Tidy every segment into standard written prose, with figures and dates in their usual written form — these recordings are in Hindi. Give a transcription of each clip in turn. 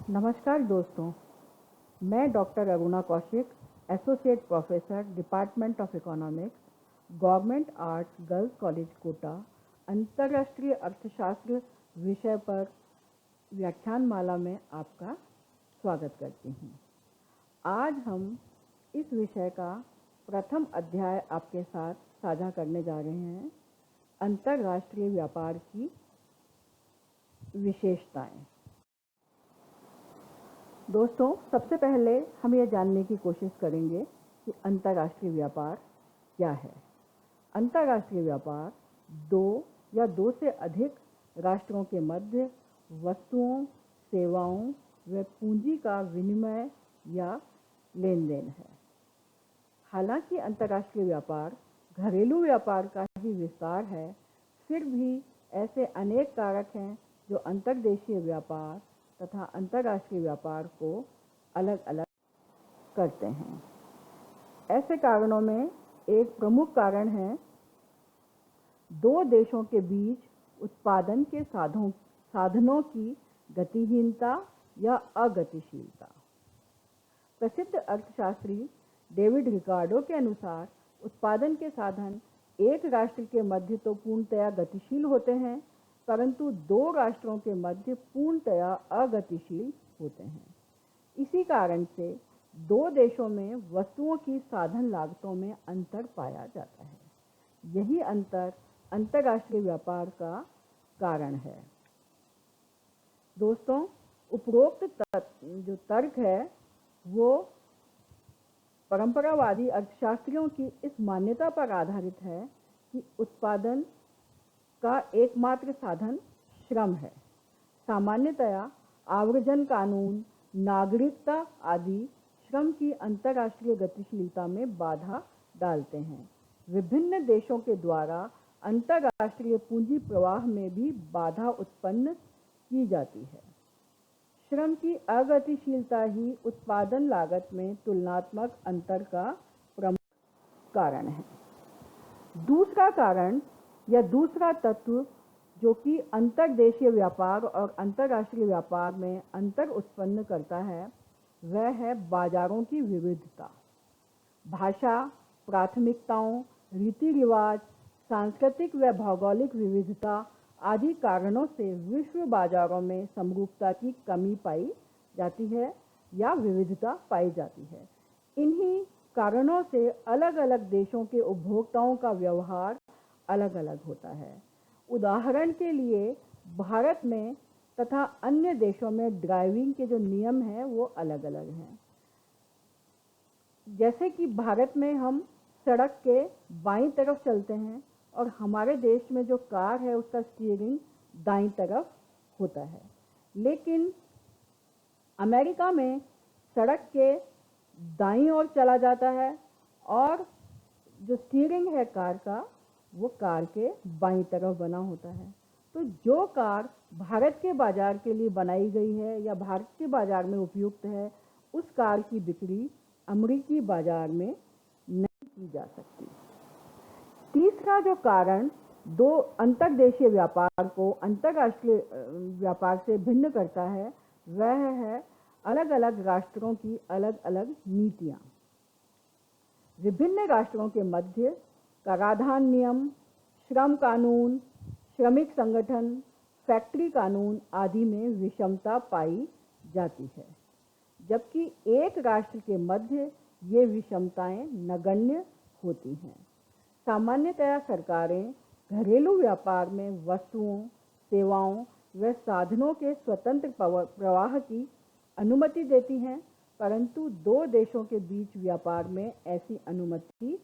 नमस्कार दोस्तों, मैं doctor Aruna Kaushik, associate professor, department of economics, government arts girls college Kota, अंतर्राष्ट्रीय अर्थशास्त्र विषय पर व्याख्यानमाला में आपका स्वागत करती हूँ। आज हम इस विषय का प्रथम अध्याय आपके साथ साझा करने जा रहे हैं, अंतर्राष्ट्रीय व्यापार की विशेषताएं। दोस्तों, सबसे पहले हम ये जानने की कोशिश करेंगे कि अंतर्राष्ट्रीय व्यापार क्या है। अंतर्राष्ट्रीय व्यापार दो या दो से अधिक राष्ट्रों के मध्य वस्तुओं, सेवाओं व पूंजी का विनिमय या लेन देन है। हालांकि अंतर्राष्ट्रीय व्यापार घरेलू व्यापार का ही विस्तार है, फिर भी ऐसे अनेक कारक हैं जो अंतर्देशीय व्यापार तथा अंतर्राष्ट्रीय व्यापार को अलग अलग करते हैं। ऐसे कारणों में एक प्रमुख कारण है दो देशों के बीच उत्पादन के साधनों की गतिहीनता या अगतिशीलता। प्रसिद्ध अर्थशास्त्री डेविड रिकार्डो के अनुसार उत्पादन के साधन एक राष्ट्र के मध्य तो पूर्णतया गतिशील होते हैं, परंतु दो राष्ट्रों के मध्य पूर्णतया अगतिशील होते हैं। इसी कारण से दो देशों में वस्तुओं की साधन लागतों में अंतर पाया जाता है। यही अंतर अंतर्राष्ट्रीय व्यापार का कारण है। दोस्तों, उपरोक्त जो तर्क है वो परंपरावादी अर्थशास्त्रियों की इस मान्यता पर आधारित है कि उत्पादन का एकमात्र साधन श्रम है। सामान्यतया आव्रजन कानून, नागरिकता आदि श्रम की अंतर्राष्ट्रीय गतिशीलता में बाधा डालते हैं। विभिन्न देशों के द्वारा अंतर्राष्ट्रीय पूंजी प्रवाह में भी बाधा उत्पन्न की जाती है। श्रम की अगतिशीलता ही उत्पादन लागत में तुलनात्मक अंतर का प्रमुख कारण है। दूसरा कारण या दूसरा तत्व जो कि अंतर्देशीय व्यापार और अंतर्राष्ट्रीय व्यापार में अंतर उत्पन्न करता है, वह है बाजारों की विविधता। भाषा, प्राथमिकताओं, रीति रिवाज, सांस्कृतिक व भौगोलिक विविधता आदि कारणों से विश्व बाजारों में समरूपता की कमी पाई जाती है या विविधता पाई जाती है। इन्हीं कारणों से अलग अलग देशों के उपभोक्ताओं का व्यवहार अलग अलग होता है। उदाहरण के लिए भारत में तथा अन्य देशों में ड्राइविंग के जो नियम हैं वो अलग अलग हैं। जैसे कि भारत में हम सड़क के बाईं तरफ चलते हैं और हमारे देश में जो कार है उसका स्टीयरिंग दाईं तरफ होता है, लेकिन अमेरिका में सड़क के दाईं ओर चला जाता है और जो स्टीयरिंग है कार का वो कार के बाईं तरफ बना होता है। तो जो कार भारत के बाजार के लिए बनाई गई है या भारत के बाजार में उपयुक्त है, उस कार की बिक्री अमेरिकी बाजार में नहीं की जा सकती। तीसरा जो कारण दो अंतर्देशीय व्यापार को अंतर्राष्ट्रीय व्यापार से भिन्न करता है, वह है अलग अलग राष्ट्रों की अलग अलग नीतियाँ। विभिन्न राष्ट्रों के मध्य कराधान नियम, श्रम कानून, श्रमिक संगठन, फैक्ट्री कानून आदि में विषमता पाई जाती है, जबकि एक राष्ट्र के मध्य ये विषमताएं नगण्य होती हैं। सामान्यतया सरकारें घरेलू व्यापार में वस्तुओं, सेवाओं व साधनों के स्वतंत्र प्रवाह की अनुमति देती हैं, परंतु दो देशों के बीच व्यापार में ऐसी अनुमति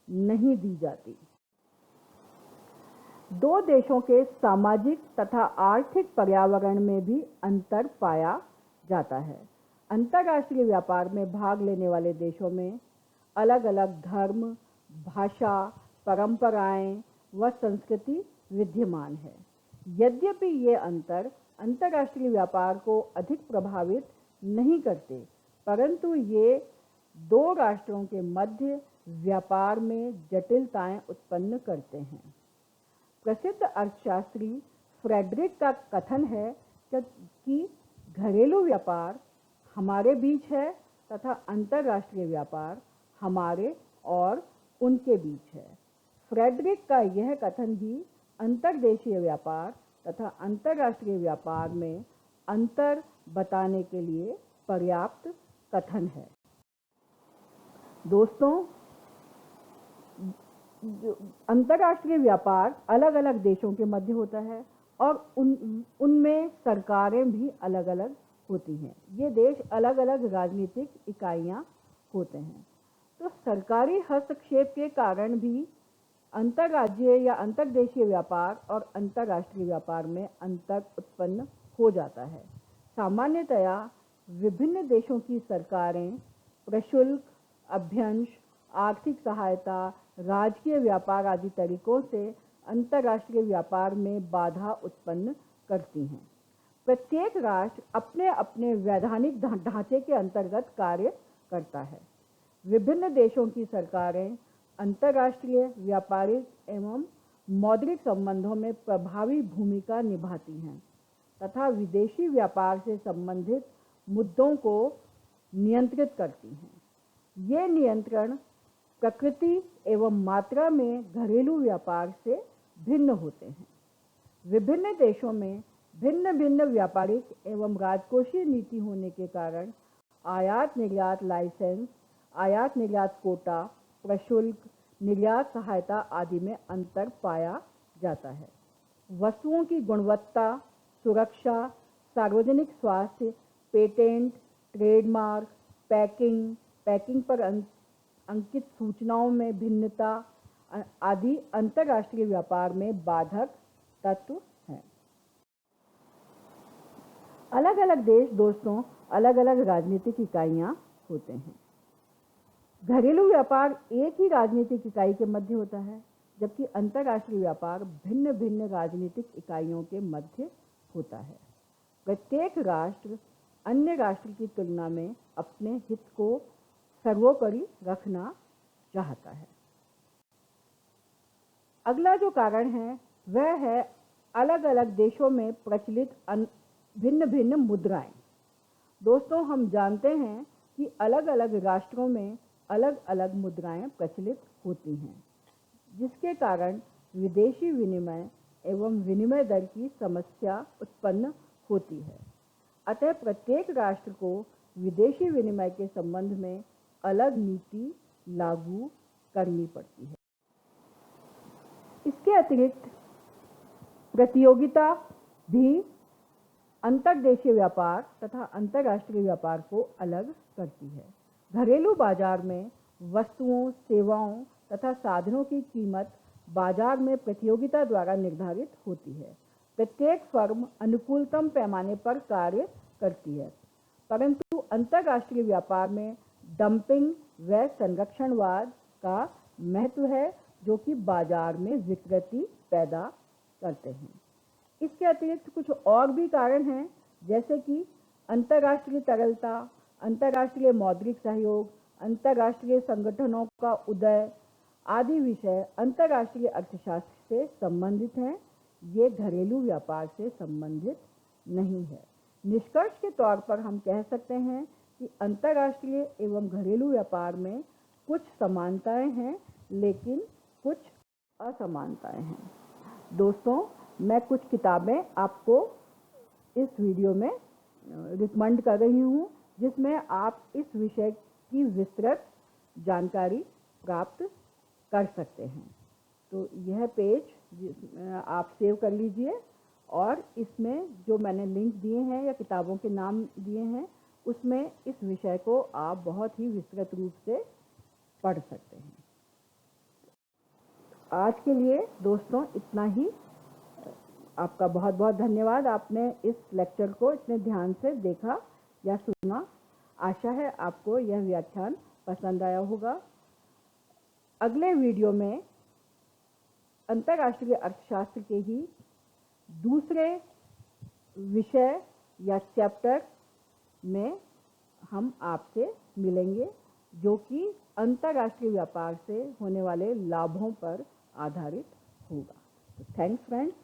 नहीं दी जाती। दो देशों के सामाजिक तथा आर्थिक पर्यावरण में भी अंतर पाया जाता है। अंतर्राष्ट्रीय व्यापार में भाग लेने वाले देशों में अलग अलग धर्म, भाषा, परंपराएं व संस्कृति विद्यमान है। यद्यपि ये अंतर अंतर्राष्ट्रीय व्यापार को अधिक प्रभावित नहीं करते, परंतु ये दो राष्ट्रों के मध्य व्यापार में जटिलताएं उत्पन्न करते हैं। प्रसिद्ध अर्थशास्त्री फ्रेडरिक का कथन है कि घरेलू व्यापार हमारे बीच है तथा अंतर्राष्ट्रीय व्यापार हमारे और उनके बीच है। फ्रेडरिक का यह कथन भी अंतर्देशीय व्यापार तथा अंतर्राष्ट्रीय व्यापार में अंतर बताने के लिए पर्याप्त कथन है। दोस्तों, अंतर्राष्ट्रीय व्यापार अलग अलग देशों के मध्य होता है और उनमें सरकारें भी अलग अलग होती हैं। ये देश अलग अलग राजनीतिक इकाइयां होते हैं। तो सरकारी हस्तक्षेप के कारण भी अंतर्राज्यीय या अंतर्देशीय व्यापार और अंतर्राष्ट्रीय व्यापार में अंतर उत्पन्न हो जाता है। सामान्यतया विभिन्न देशों की सरकारें प्रशुल्क, अभ्यंश, आर्थिक सहायता, राजकीय व्यापार आदि तरीकों से अंतर्राष्ट्रीय व्यापार में बाधा उत्पन्न करती हैं। प्रत्येक राष्ट्र अपने अपने वैधानिक ढांचे के अंतर्गत कार्य करता है। विभिन्न देशों की सरकारें अंतर्राष्ट्रीय व्यापारिक एवं मौद्रिक संबंधों में प्रभावी भूमिका निभाती हैं तथा विदेशी व्यापार से संबंधित मुद्दों को नियंत्रित करती हैं। ये नियंत्रण प्रकृति एवं मात्रा में घरेलू व्यापार से भिन्न होते हैं। विभिन्न देशों में भिन्न भिन्न व्यापारिक एवं राजकोषीय नीति होने के कारण आयात निर्यात लाइसेंस, आयात निर्यात कोटा, प्रशुल्क, निर्यात सहायता आदि में अंतर पाया जाता है। वस्तुओं की गुणवत्ता, सुरक्षा, सार्वजनिक स्वास्थ्य, पेटेंट, ट्रेडमार्क, पैकिंग पर अंकित सूचनाओं में भिन्नता आदि अंतर्राष्ट्रीय व्यापार में बाधक तत्व हैं। अलग अलग देश दोस्तों अलग अलग राजनीतिक इकाइयां होते हैं। घरेलू व्यापार एक ही राजनीतिक इकाई के मध्य होता है, जबकि अंतर्राष्ट्रीय व्यापार भिन्न भिन्न राजनीतिक इकाइयों के मध्य होता है। प्रत्येक राष्ट्र अन्य राष्ट्र की तुलना में अपने हित को सर्वोपरि रखना चाहता है। अगला जो कारण है वह है अलग अलग देशों में प्रचलित भिन्न भिन्न मुद्राएं। दोस्तों, हम जानते हैं कि अलग अलग राष्ट्रों में अलग अलग मुद्राएं प्रचलित होती हैं, जिसके कारण विदेशी विनिमय एवं विनिमय दर की समस्या उत्पन्न होती है। अतः प्रत्येक राष्ट्र को विदेशी विनिमय के संबंध में अलग नीति लागू करनी पड़ती है। इसके अतिरिक्त प्रतियोगिता भी अंतर्देशीय व्यापार तथा अंतर्राष्ट्रीय व्यापार को अलग करती है। घरेलू बाजार में वस्तुओं, सेवाओं तथा साधनों की कीमत बाजार में प्रतियोगिता द्वारा निर्धारित होती है। प्रत्येक फर्म अनुकूलतम पैमाने पर कार्य करती है, परंतु अंतर्राष्ट्रीय व्यापार में डंपिंग व संरक्षणवाद का महत्व है, जो कि बाजार में विकृति पैदा करते हैं। इसके अतिरिक्त कुछ और भी कारण हैं, जैसे कि अंतर्राष्ट्रीय तरलता, अंतर्राष्ट्रीय मौद्रिक सहयोग, अंतर्राष्ट्रीय संगठनों का उदय आदि विषय अंतर्राष्ट्रीय अर्थशास्त्र से संबंधित हैं। ये घरेलू व्यापार से संबंधित नहीं है। निष्कर्ष के तौर पर हम कह सकते हैं कि अंतर्राष्ट्रीय एवं घरेलू व्यापार में कुछ समानताएं हैं, लेकिन कुछ असमानताएं हैं। दोस्तों, मैं कुछ किताबें आपको इस वीडियो में रिकमेंड कर रही हूँ, जिसमें आप इस विषय की विस्तृत जानकारी प्राप्त कर सकते हैं। तो यह पेज आप सेव कर लीजिए और इसमें जो मैंने लिंक दिए हैं या किताबों के नाम दिए हैं, उसमें इस विषय को आप बहुत ही विस्तृत रूप से पढ़ सकते हैं। आज के लिए दोस्तों इतना ही। आपका बहुत बहुत धन्यवाद। आपने इस लेक्चर को इतने ध्यान से देखा या सुना। आशा है आपको यह व्याख्यान पसंद आया होगा। अगले वीडियो में अंतर्राष्ट्रीय अर्थशास्त्र के ही दूसरे विषय या चैप्टर में हम आपसे मिलेंगे, जो कि अंतर्राष्ट्रीय व्यापार से होने वाले लाभों पर आधारित होगा। Thanks friends.